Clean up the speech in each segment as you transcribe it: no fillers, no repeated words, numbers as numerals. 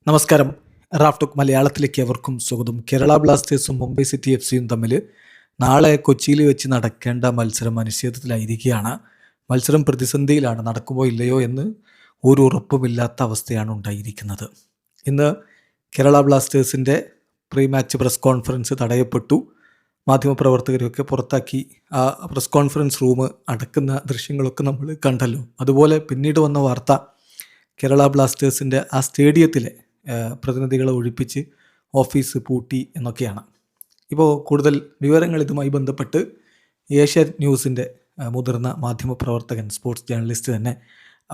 നമസ്കാരം. റാഫ്റ്റോക്ക് മലയാളത്തിലേക്ക് എവർക്കും സ്വാഗതം. കേരള ബ്ലാസ്റ്റേഴ്സും മുംബൈ സിറ്റി എഫ്.സിയും തമ്മിൽ നാളെ കൊച്ചിയിൽ വെച്ച് നടക്കേണ്ട മത്സരം അനിശ്ചിതത്വത്തിലായിരിക്കുകയാണ്. മത്സരം പ്രതിസന്ധിയിലാണ്. നടക്കുമോ ഇല്ലയോ എന്ന് ഒരു ഉറപ്പുമില്ലാത്ത അവസ്ഥയാണ് ഉണ്ടായിരിക്കുന്നത്. ഇന്ന് കേരള ബ്ലാസ്റ്റേഴ്സിൻ്റെ പ്രീ മാച്ച് പ്രസ് കോൺഫറൻസ് തടയപ്പെട്ടു. മാധ്യമപ്രവർത്തകരൊക്കെ പുറത്താക്കി. ആ പ്രസ് കോൺഫറൻസ് റൂം അടക്കുന്ന ദൃശ്യങ്ങളൊക്കെ നമ്മൾ കണ്ടല്ലോ. അതുപോലെ പിന്നീട് വന്ന വാർത്ത കേരള ബ്ലാസ്റ്റേഴ്സിൻ്റെ ആ സ്റ്റേഡിയത്തിലെ പ്രതിനിധികളെ ഒഴിപ്പിച്ച് ഓഫീസ് പൂട്ടി എന്നൊക്കെയാണ്. ഇപ്പോൾ കൂടുതൽ വിവരങ്ങൾ ഇതുമായി ബന്ധപ്പെട്ട് ഏഷ്യാനെറ്റ് ന്യൂസിൻ്റെ മുതിർന്ന മാധ്യമപ്രവർത്തകൻ, സ്പോർട്സ് ജേർണലിസ്റ്റ് തന്നെ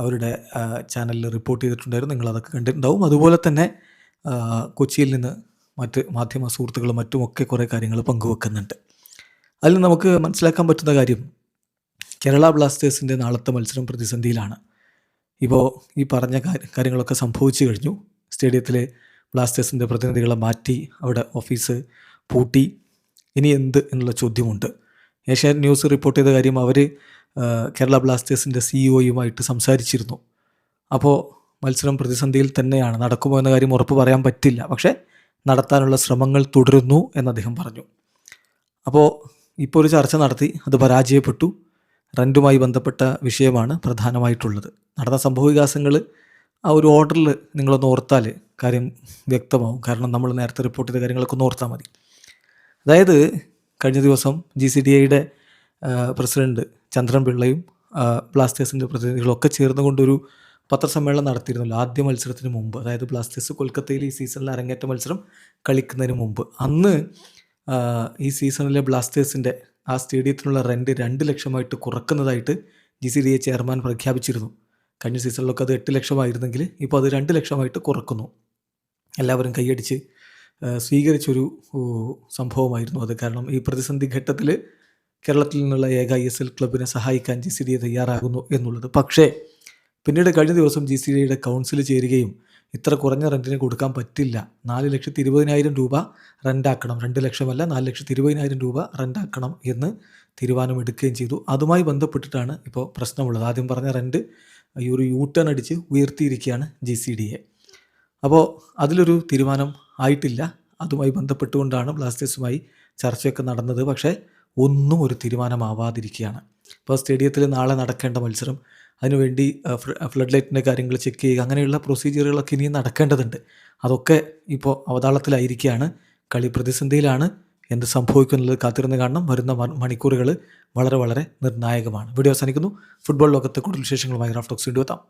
അവരുടെ ചാനലിൽ റിപ്പോർട്ട് ചെയ്തിട്ടുണ്ടായിരുന്നു. നിങ്ങളതൊക്കെ കണ്ടിട്ടുണ്ടാവും. അതുപോലെ തന്നെ കൊച്ചിയിൽ നിന്ന് മറ്റ് മാധ്യമ സുഹൃത്തുക്കളും മറ്റുമൊക്കെ കുറേ കാര്യങ്ങൾ പങ്കുവെക്കുന്നുണ്ട്. അതിൽ നമുക്ക് മനസ്സിലാക്കാൻ പറ്റുന്ന കാര്യം, കേരള ബ്ലാസ്റ്റേഴ്സിൻ്റെ നാളത്തെ മത്സരം പ്രതിസന്ധിയിലാണ്. ഇപ്പോൾ ഈ പറഞ്ഞ കാര്യങ്ങളൊക്കെ സംഭവിച്ചു കഴിഞ്ഞു. സ്റ്റേഡിയത്തിലെ ബ്ലാസ്റ്റേഴ്സിൻ്റെ പ്രതിനിധികളെ മാറ്റി, അവിടെ ഓഫീസ് പൂട്ടി. ഇനി എന്ത് എന്നുള്ള ചോദ്യമുണ്ട്. ഏഷ്യാനെറ്റ് ന്യൂസ് റിപ്പോർട്ട് ചെയ്ത കാര്യം, അവർ കേരള ബ്ലാസ്റ്റേഴ്സിൻ്റെ സിഇഒയുമായിട്ട് സംസാരിച്ചിരുന്നു. അപ്പോൾ മത്സരം പ്രതിസന്ധിയിൽ തന്നെയാണ്. നടക്കുമോ എന്ന കാര്യം ഉറപ്പ് പറയാൻ പറ്റില്ല, പക്ഷേ നടത്താനുള്ള ശ്രമങ്ങൾ തുടരുന്നു എന്ന് അദ്ദേഹം പറഞ്ഞു. അപ്പോൾ ഇപ്പോൾ ഒരു ചർച്ച നടത്തി, അത് പരാജയപ്പെട്ടു. റെൻറ്റുമായി ബന്ധപ്പെട്ട വിഷയമാണ് പ്രധാനമായിട്ടുള്ളത്. നടന്ന സംഭവവികാസങ്ങൾ ആ ഒരു ഓർഡറിൽ നിങ്ങളൊന്ന് ഓർത്താൽ കാര്യം വ്യക്തമാവും. കാരണം നമ്മൾ നേരത്തെ റിപ്പോർട്ട് ചെയ്ത കാര്യങ്ങളൊക്കെ ഒന്ന് ഓർത്താൽ മതി. അതായത് കഴിഞ്ഞ ദിവസം GCDAയുടെ പ്രസിഡന്റ് ചന്ദ്രൻ പിള്ളയും ബ്ലാസ്റ്റേഴ്സിൻ്റെ പ്രതിനിധികളൊക്കെ ചേർന്നുകൊണ്ടൊരു പത്രസമ്മേളനം നടത്തിയിരുന്നല്ലോ ആദ്യ മത്സരത്തിന് മുമ്പ്. അതായത് ബ്ലാസ്റ്റേഴ്സ് കൊൽക്കത്തയിൽ ഈ സീസണിൽ അരങ്ങേറ്റ മത്സരം കളിക്കുന്നതിന് മുമ്പ്. അന്ന് ഈ സീസണിലെ ബ്ലാസ്റ്റേഴ്സിൻ്റെ ആ സ്റ്റേഡിയത്തിനുള്ള റെൻറ്റ് 2 ലക്ഷമായിട്ട് കുറക്കുന്നതായിട്ട് GCDA ചെയർമാൻ പ്രഖ്യാപിച്ചിരുന്നു. കഴിഞ്ഞ സീസണിലൊക്കെ അത് 8 ലക്ഷമായിരുന്നെങ്കിൽ ഇപ്പോൾ അത് 2 ലക്ഷമായിട്ട് കുറക്കുന്നു. എല്ലാവരും കൈയടിച്ച് സ്വീകരിച്ചൊരു സംഭവമായിരുന്നു അത്. കാരണം ഈ പ്രതിസന്ധി ഘട്ടത്തിൽ കേരളത്തിൽ നിന്നുള്ള ഏക ISL ക്ലബിനെ സഹായിക്കാൻ GCDA തയ്യാറാകുന്നു എന്നുള്ളത്. പക്ഷേ പിന്നീട് കഴിഞ്ഞ ദിവസം GCDAയുടെ കൗൺസിൽ ചേരുകയും ഇത്ര കുറഞ്ഞ റെൻറ്റിന് കൊടുക്കാൻ പറ്റില്ല, 4,20,000 രൂപ റെൻ്റാക്കണം, 2 ലക്ഷമല്ല 4,20,000 രൂപ റെൻ്റാക്കണം എന്ന് തീരുമാനമെടുക്കുകയും ചെയ്തു. അതുമായി ബന്ധപ്പെട്ടിട്ടാണ് ഇപ്പോൾ പ്രശ്നമുള്ളത്. ആദ്യം പറഞ്ഞ റെൻറ്റ് ഈ ഒരു യൂട്ടേൺ അടിച്ച് ഉയർത്തിയിരിക്കുകയാണ് GCDA. അപ്പോൾ അതിലൊരു തീരുമാനം ആയിട്ടില്ല. അതുമായി ബന്ധപ്പെട്ടുകൊണ്ടാണ് ബ്ലാസ്റ്റേഴ്സുമായി ചർച്ചയൊക്കെ നടന്നത്. പക്ഷേ ഒന്നും ഒരു തീരുമാനമാവാതിരിക്കുകയാണ്. ഇപ്പോൾ സ്റ്റേഡിയത്തിൽ നാളെ നടക്കേണ്ട മത്സരം, അതിനുവേണ്ടി ഫ്ലഡ് ലൈറ്റിൻ്റെ കാര്യങ്ങൾ ചെക്ക് ചെയ്യുക, അങ്ങനെയുള്ള പ്രൊസീജിയറുകളൊക്കെ ഇനിയും നടക്കേണ്ടതുണ്ട്. അതൊക്കെ ഇപ്പോൾ അവതാളത്തിലായിരിക്കുകയാണ്. കളി പ്രതിസന്ധിയിലാണ്. എന്ത് സംഭവിക്കുന്നുള്ളത് കാത്തിരുന്ന് കാണണം. വരുന്ന മണിക്കൂറുകൾ വളരെ വളരെ നിർണായകമാണ്. വീഡിയോ അവസാനിക്കുന്നു. ഫുട്ബോൾ ലോകത്തെ കൂടുതൽ വിശേഷങ്ങളുമായി റാഫ്റ്റോക്സ് വീണ്ടും എത്താം.